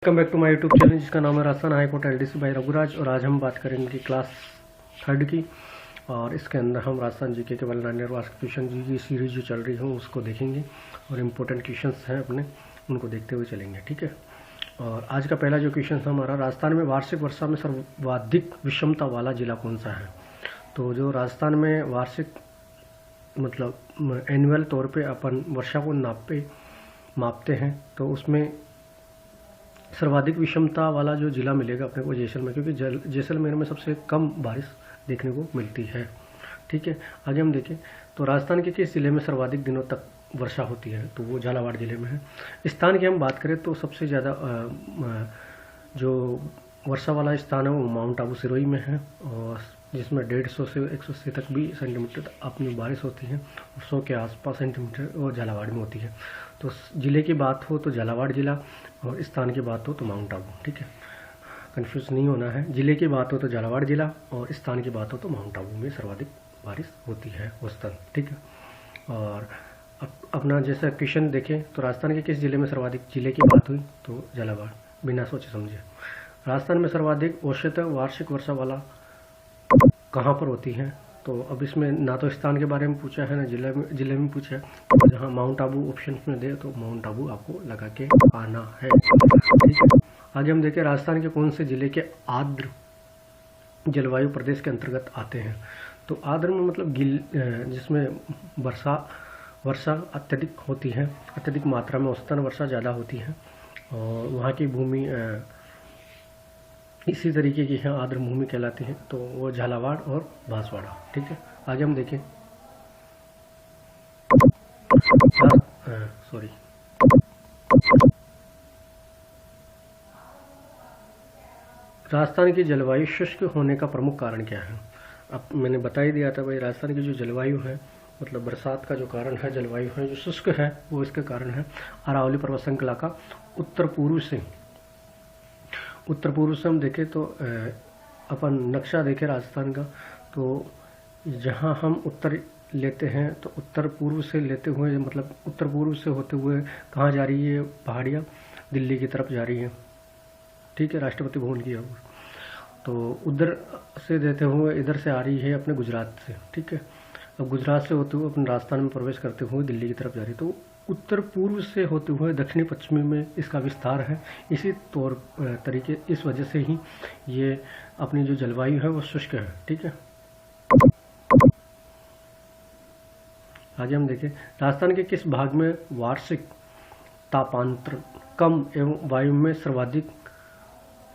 Welcome back to my YouTube channel जिसका नाम है Rajasthan high court LDC by Raghuraj. और आज हम बात करेंगे क्लास 3rd की, और इसके अंदर हम राजस्थान जीके के वेल क्वेश्चन की सीरीज जो चल रही है उसको देखेंगे और इम्पोर्टेंट क्वेश्चंस हैं अपने उनको देखते हुए चलेंगे। ठीक है। और आज का पहला जो क्वेश्चन है हमारा, राजस्थान में वार्षिक वर्षा में सर्वाधिक विषमता वाला जिला कौन सा है। तो जो राजस्थान में वार्षिक मतलब एनुअल तौर पे अपन वर्षा को मापते हैं तो उसमें सर्वाधिक विषमता वाला जो जिला मिलेगा अपने को जैसलमेर, क्योंकि जैसलमेर में सबसे कम बारिश देखने को मिलती है। ठीक है। आगे हम देखें तो राजस्थान के किस जिले में सर्वाधिक दिनों तक वर्षा होती है, तो वो झालावाड़ जिले में है। स्थान की हम बात करें तो सबसे ज़्यादा जो वर्षा वाला स्थान है वो माउंट आबू सिरोही में है, और जिसमें 150 से 180 तक भी सेंटीमीटर अपनी बारिश होती है, और 100 के आसपास सेंटीमीटर और झालावाड़ में होती है। तो ज़िले की बात हो तो झालावाड़ जिला, और स्थान की बात हो तो माउंट आबू। ठीक है, कंफ्यूज नहीं होना है। ज़िले की बात हो तो झालावाड़ जिला, और स्थान की बात हो तो माउंट आबू में सर्वाधिक बारिश होती है औसतन। ठीक है। और अपना जैसा क्वेश्चन देखें तो राजस्थान के किस जिले में सर्वाधिक, जिले की बात हुई तो झालावाड़, बिना सोचे समझे। राजस्थान में सर्वाधिक औसत वार्षिक वर्षा वाला कहाँ पर होती है, तो अब इसमें ना तो स्थान के बारे में पूछा है ना जिले में पूछा है, तो जहाँ माउंट आबू ऑप्शन में दे तो माउंट आबू आपको लगा के आना है। ठीक है। आगे हम देखें राजस्थान के कौन से जिले के आर्द्र जलवायु प्रदेश के अंतर्गत आते हैं। तो आर्द्र में मतलब जिसमें वर्षा अत्यधिक होती है, अत्यधिक मात्रा में औसतन वर्षा ज़्यादा होती है, और वहाँ की भूमि इसी तरीके की है, आर्द्र भूमि कहलाती है, तो वो झालावाड़ और बांसवाड़ा। ठीक है। आगे हम देखें राजस्थान की जलवायु शुष्क होने का प्रमुख कारण क्या है। अब मैंने बता ही दिया था भाई, राजस्थान की जो जलवायु है मतलब बरसात का जो कारण है, जलवायु है जो शुष्क है, वो इसके कारण है अरावली पर्वत श्रृंखला का उत्तर पूर्व से हम देखें तो अपन नक्शा देखें राजस्थान का, तो जहाँ हम उत्तर लेते हैं तो उत्तर पूर्व से लेते हुए मतलब उत्तर पूर्व से होते हुए कहाँ जा रही है, पहाड़ियाँ दिल्ली की तरफ जा रही हैं। ठीक है, राष्ट्रपति भवन की ओर, तो उधर से देते हुए इधर से आ रही है अपने गुजरात से। ठीक है। अब गुजरात से होते हुए अपने राजस्थान में प्रवेश करते हुए दिल्ली की तरफ जा रही है, तो उत्तर पूर्व से होते हुए दक्षिणी पश्चिमी में इसका विस्तार है। इसी तौर तरीके इस वजह से ही ये अपनी जो जलवायु है वो शुष्क है। ठीक है। आगे हम देखें राजस्थान के किस भाग में वार्षिक तापांतर कम एवं वायु में सर्वाधिक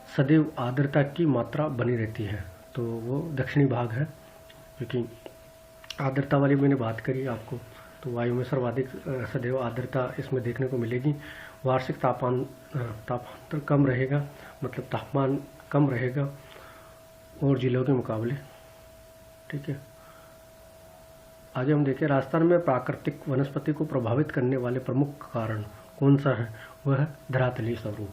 सदैव आर्द्रता की मात्रा बनी रहती है, तो वो दक्षिणी भाग है, क्योंकि आर्द्रता वाली मैंने बात करी आपको, तो वायु में सर्वाधिक सदैव आर्द्रता इसमें देखने को मिलेगी। वार्षिक तापांतर कम रहेगा, मतलब तापमान कम रहेगा और जिलों के मुकाबले। ठीक है। आगे हम देखें राजस्थान में प्राकृतिक वनस्पति को प्रभावित करने वाले प्रमुख कारण कौन सा है, वह है धरातलीय स्वरूप।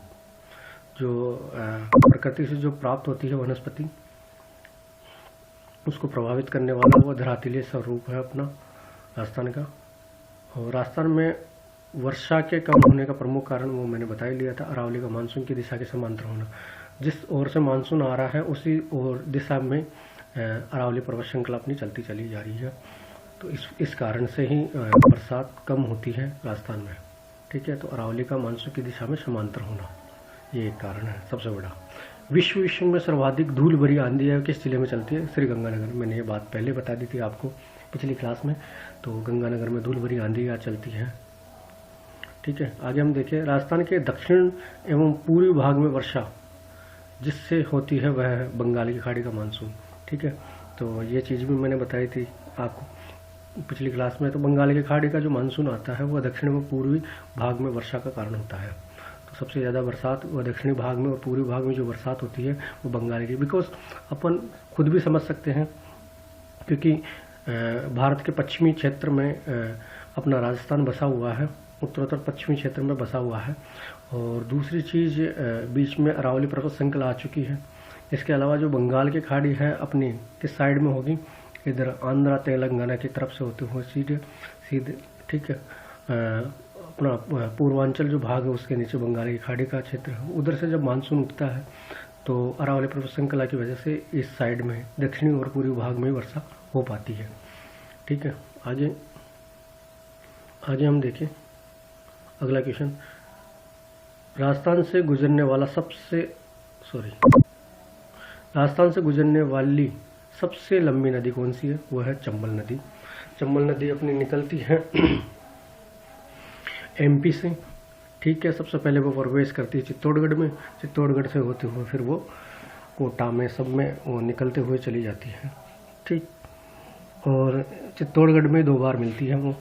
जो प्रकृति से जो प्राप्त होती है वनस्पति, उसको प्रभावित करने वाला वो धरातलीय स्वरूप है अपना राजस्थान का। और राजस्थान में वर्षा के कम होने का प्रमुख कारण वो मैंने बता ही लिया था, अरावली का मानसून की दिशा के समांतर होना। जिस ओर से मानसून आ रहा है उसी ओर दिशा में अरावली पर्वत श्रृंखला अपनी चलती चली जा रही है, तो इस कारण से ही बरसात कम होती है राजस्थान में। ठीक है। तो अरावली का मानसून की दिशा में समांतर होना ये एक कारण है सबसे बड़ा। विश्व में सर्वाधिक धूल भरी आंधी है किस जिले में चलती है, श्री गंगानगर। मैंने ये बात पहले बता दी थी आपको पिछली क्लास में, तो गंगानगर में धूल भरी आंधी यहाँ चलती है। ठीक है। आगे हम देखें राजस्थान के दक्षिण एवं पूर्वी भाग में वर्षा जिससे होती है वह है बंगाल की खाड़ी का मानसून। ठीक है। तो ये चीज़ भी मैंने बताई थी आपको पिछली क्लास में। तो बंगाल की खाड़ी का जो मानसून आता है वह दक्षिण एवं पूर्वी भाग में वर्षा का कारण होता है। तो सबसे ज़्यादा बरसात वह दक्षिणी भाग में और पूर्वी भाग में जो बरसात होती है वो बंगाल की, बिकॉज अपन खुद भी समझ सकते हैं, क्योंकि भारत के पश्चिमी क्षेत्र में अपना राजस्थान बसा हुआ है, उत्तरोत्तर पश्चिमी क्षेत्र में बसा हुआ है। और दूसरी चीज़ बीच में अरावली पर्वत श्रृंखला आ चुकी है। इसके अलावा जो बंगाल की खाड़ी है अपनी किस साइड में होगी, इधर आंध्रा तेलंगाना की तरफ से होते हुए सीधे। ठीक है। अपना पूर्वांचल जो भाग है उसके नीचे बंगाल की खाड़ी का क्षेत्र है, उधर से जब मानसून उठता है तो अरावली पर्वत श्रृंखला की वजह से इस साइड में दक्षिणी और पूर्वी भाग में वर्षा हो पाती है। ठीक है, आगे हम देखें अगला क्वेश्चन। राजस्थान से गुजरने वाली सबसे लंबी नदी कौन सी है? वह है चंबल नदी। चंबल नदी अपनी निकलती है एमपी से। ठीक है, सबसे पहले वो प्रवेश करती है चित्तौड़गढ़ में, चित्तौड़गढ़ से होते हुए फिर वो कोटा में सब में वो निकलते हुए चली जाती है। ठीक, और चित्तौड़गढ़ में 2 बार मिलती है वो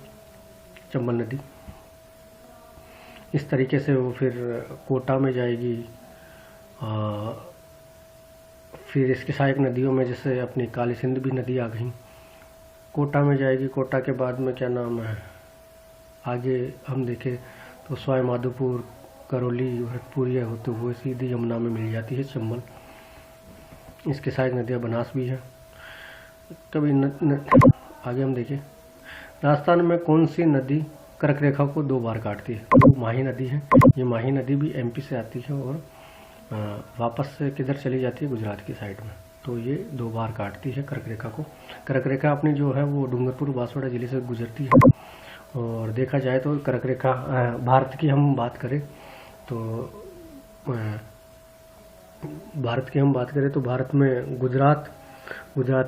चंबल नदी। इस तरीके से वो फिर कोटा में जाएगी। फिर इसकी सहायक नदियों में जैसे अपनी काली सिंध भी नदी आ गई, कोटा में जाएगी। कोटा के बाद में क्या नाम है, आगे हम देखें तो सवाई माधोपुर, करौली, भरतपुर होते हुए सीधी यमुना में मिल जाती है चंबल। इसके सहायक नदियाँ बनास भी है। कभी आगे हम देखें राजस्थान में कौन सी नदी कर्क रेखा को 2 बार काटती है? तो माही नदी है। ये माही नदी भी एमपी से आती है और वापस से किधर चली जाती है? गुजरात की साइड में। तो ये 2 बार काटती है कर्क रेखा को। कर्क रेखा अपनी जो है वो डूंगरपुर बांसवाड़ा जिले से गुजरती है। और देखा जाए तो कर्क रेखा भारत की हम बात करें तो भारत में गुजरात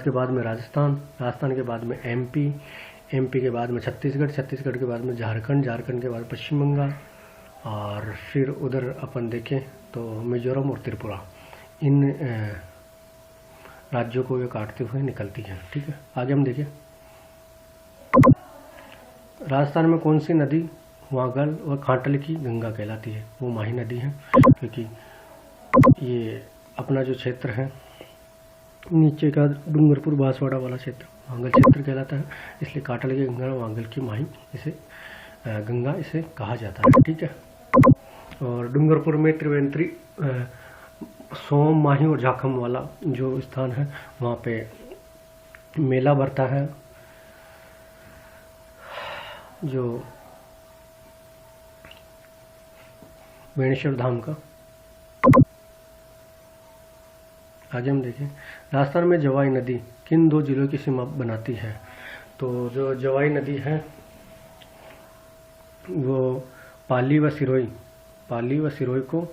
के बाद में राजस्थान के बाद में एमपी के बाद में छत्तीसगढ़ के बाद में झारखंड के बाद पश्चिम बंगाल, और फिर उधर अपन देखें तो मिजोरम और त्रिपुरा, इन राज्यों को ये काटते हुए निकलती है। ठीक है, आगे हम देखें राजस्थान में कौन सी नदी वागल और खांटल की गंगा कहलाती है? वो माही नदी है, क्योंकि ये अपना जो क्षेत्र है नीचे का डूंगरपुर बांसवाड़ा वाला क्षेत्र वांगल क्षेत्र कहलाता है, इसलिए कांटल की गंगा वांगल की माही गंगा इसे कहा जाता है। ठीक है, और डूंगरपुर में त्रिवेंद्री, सोम, माही और झाखम वाला जो स्थान है वहाँ पे मेला भरता है, जो बेणेश्वर धाम का। आगे हम देखें राजस्थान में जवाई नदी किन 2 जिलों की सीमा बनाती है? तो जो जवाई नदी है वो पाली व सिरोही को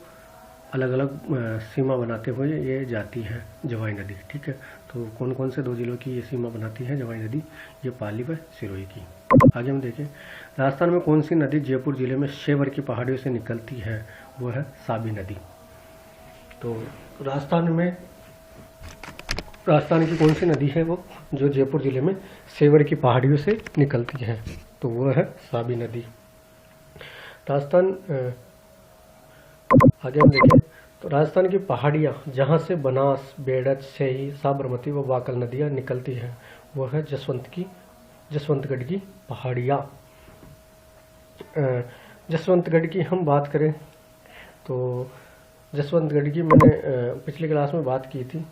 अलग अलग सीमा बनाते हुए ये जाती है जवाई नदी। ठीक है, तो कौन कौन से 2 जिलों की ये सीमा बनाती है जवाई नदी? ये पाली व सिरोही की। आगे हम देखें राजस्थान में कौन सी नदी जयपुर जिले में शेवर की पहाड़ियों से निकलती है? वो है साबी नदी। तो राजस्थान की कौन सी नदी है वो जो जयपुर जिले में शेवर की पहाड़ियों से निकलती है? तो वो है साबी नदी। आगे हम देखें तो राजस्थान की पहाड़ियाँ जहाँ से बनास, बेड़च, सही, साबरमती व वाकल नदियाँ निकलती हैं वो है जसवंतगढ़ की पहाड़ियाँ। जसवंतगढ़ की हम बात करें तो जसवंतगढ़ की मैंने पिछली क्लास में बात की थी।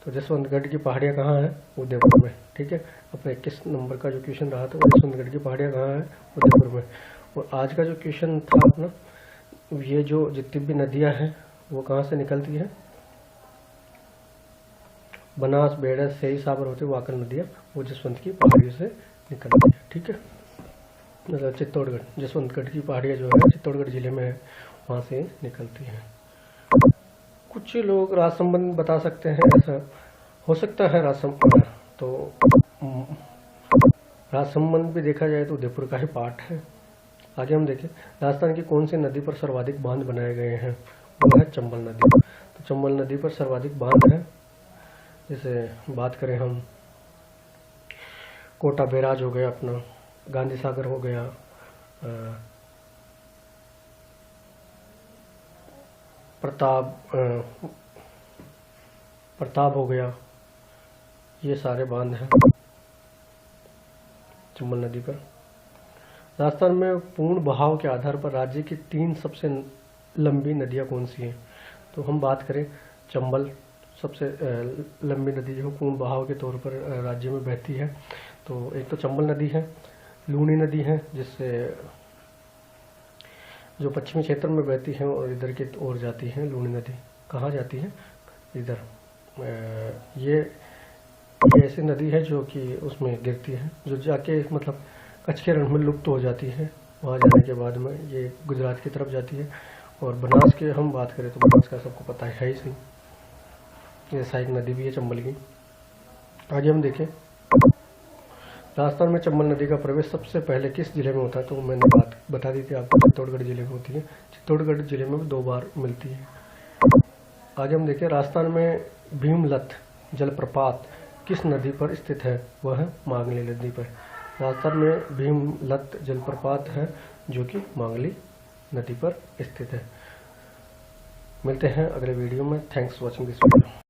तो जसवंतगढ़ की पहाड़ियाँ कहाँ हैं? उदयपुर में। ठीक है, अपने 21 नंबर का जो क्वेश्चन रहा था जसवंतगढ़ की पहाड़ियाँ कहाँ हैं? उदयपुर में। और आज का जो क्वेश्चन था अपना, ये जो जितनी भी नदियाँ हैं वो कहाँ से निकलती है? बनास, बेड़स, सही, साबरमती, वाकल नदियाँ वो जसवंत की पहाड़ियों से निकलती है। ठीक है, मतलब चित्तौड़गढ़, जसवंतगढ़ की पहाड़ियाँ जो है चित्तौड़गढ़ जिले में है, वहाँ से निकलती हैं। कुछ लोग राजसंबंध बता सकते हैं, ऐसा हो सकता है। राजसंबंध भी देखा जाए तो उदयपुर का ही पार्ट है। आगे हम देखें राजस्थान की कौन सी नदी पर सर्वाधिक बांध बनाए गए हैं? वो है चंबल नदी। तो चंबल नदी पर सर्वाधिक बांध है। जैसे बात करें हम, कोटा बैराज हो गया, अपना गांधी सागर हो गया, प्रताप हो गया, ये सारे बांध हैं चंबल नदी पर। राजस्थान में पूर्ण बहाव के आधार पर राज्य की 3 सबसे लंबी नदियाँ कौन सी हैं? तो हम बात करें चंबल सबसे लंबी नदी जो पूर्ण बहाव के तौर पर राज्य में बहती है। तो एक तो चंबल नदी है, लूनी नदी है जिससे जो पश्चिमी क्षेत्र में बहती हैं और इधर की ओर जाती हैं। लूनी नदी कहाँ जाती है? इधर। ये ऐसी नदी है जो कि उसमें गिरती है, जो जाके मतलब कच्छ के रण में लुप्त हो जाती है। वहाँ जाने के बाद में ये गुजरात की तरफ जाती है। और बनास की हम बात करें तो बनास का सबको पता है ही सही, ये सहायक नदी भी है चंबल की। आगे हम देखें, राजस्थान में चंबल नदी का प्रवेश सबसे पहले किस जिले में होता है? तो मैंने बात बता दी थी आपको, चित्तौड़गढ़ जिले में होती है। चित्तौड़गढ़ जिले में 2 बार मिलती है। आगे हम देखें, राजस्थान में भीमलत जलप्रपात किस नदी पर स्थित है? वह मांगली नदी पर। राजस्थान में भीमलत जलप्रपात है जो कि मांगली नदी पर स्थित है। मिलते हैं अगले वीडियो में। Thanks watching this video.